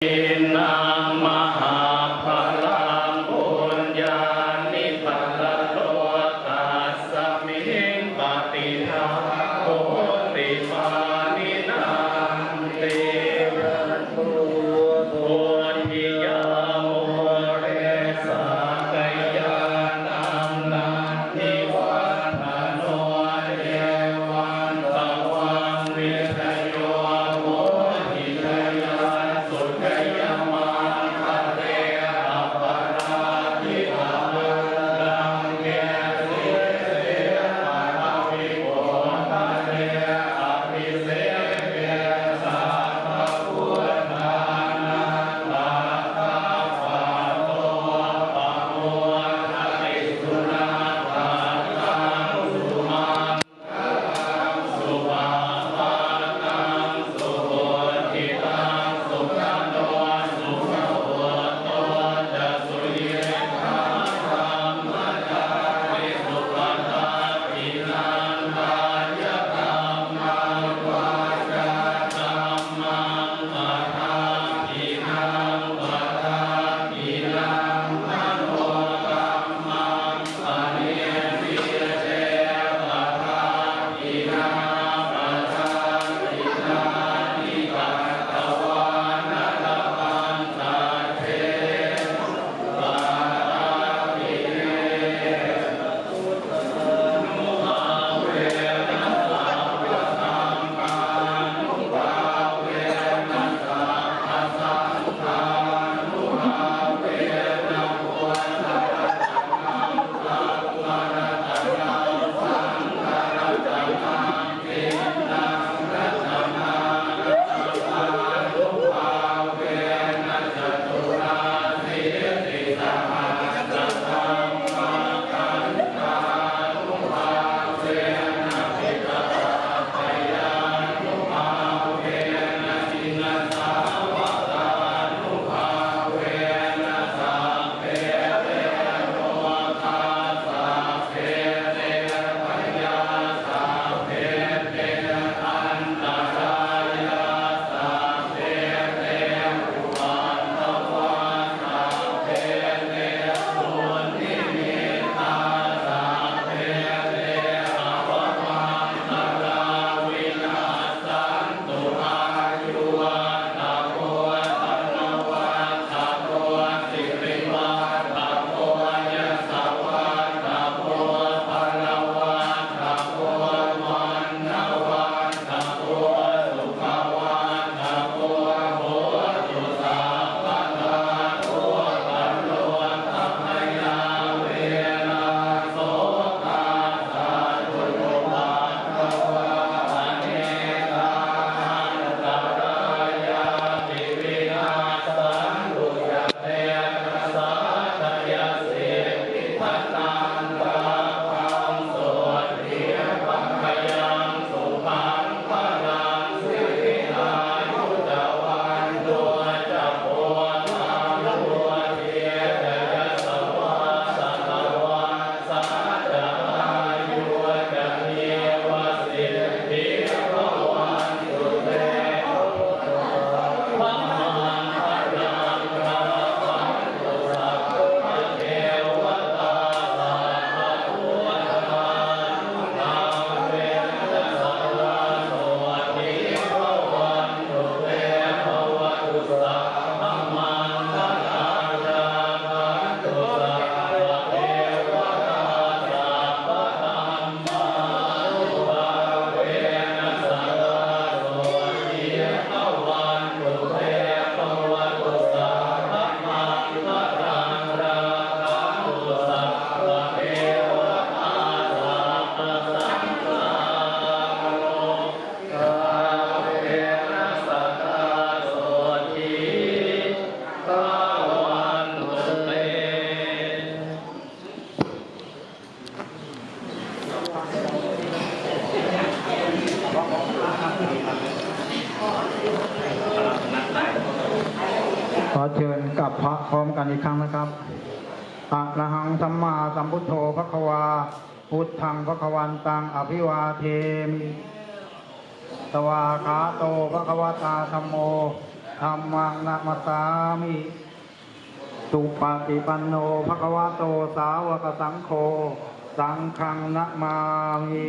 นังมหาภลังปุญญานิปัสสโลตัสสมิงปฏิภาโคติมานินันติปุถิยาโมเรสักยานังนันทิวัฒโนเยวันตวังวิทโยโมหิทยาสุขยมังคะเรอปาราธิตาดังเกสิเสปะระวิโกคะเรอภิเสเกสัพพะพุทธานันตาตาปะโตปะโมทติสุนาภาตังสุมังสุภาภาตังสุโหติตังสุขันโตสุขโหโตจะสุริยธาธรรมจาริสุปตาปินันทายธรรมังวาจาธรรมังปัฏฐาปินังปัฏฐาปินังมโนกรรมังอเนติเตปัฏฐาปินังปัฏฐาปินานิกัตตวานัตปันตาเทปัฏฐาปิเนนุภาเวนัสสะพะสังฆานุภาเวนัสสะพะสังฆานุภาเวนะโพธิสัตตังสัพพะรัตตังสังฆรัตตังทินังรัตนารัตตานุภาเวนะจตุราสีติสหัสสะธัมมาคันธานุภาเวนะภิกขปัจจยานุภาเวนะจินสาวกานุภาเวนะสัพเพเตโลกาสัพเพเตพยาสัพเพเตอันตรายาสัพเพเตอุปัฏฐวาสัพเพเตสุนิมิตาสัพเพเตอภมังคลาวินาสันตุอายุวันตะโกธนวัฏตะโกสิริวัฏตะโกยสวัฏตะโกพลวัฏตะโกวันนวัฏตะโกสุขวัฏตะโกโหตุสัพพะทาโกปัลโลกัพพยาเวนะโสกาสาธุโลภัตตวาอเนกาหันตรายาติวินาสันตุยเตนะสัตยสิทิทัตตังกาภังโสติปัพพยังสุขังพลังสิริอายุจวันโตจะโพธาโพธิเตยสวาสตวาสัจอายุจะเทวสิทธิภวันตุเตปัมมังพลังพระวันตุสัพพะเทวตาสัพพะพุทธานุภาเวนัสสะโสติภวันตุเตภวตุสัพพะมังคลาราคันตุสัพพะเทวตาสัพพะธัมมานุภาเวนัสสะโสติภวันตุเตภวตุสัพพะมังคลังราคันตุสัพพะเทวตาสัพพะสังฆาโลกาเวนัสสะโสติภวันตุเต ขอเชิญกับพระพร้อมกันอีกครั้งนะครับอะระหังสัมมาสัมพุทโธภควาพุทธังภควันตังอภิวาเทมิสวากขาโตภควตาธัมโม ธัมมังนะมัสสามิสุปฏิปันโนภควโตสาวกสังโฆสังฆังนะมามิ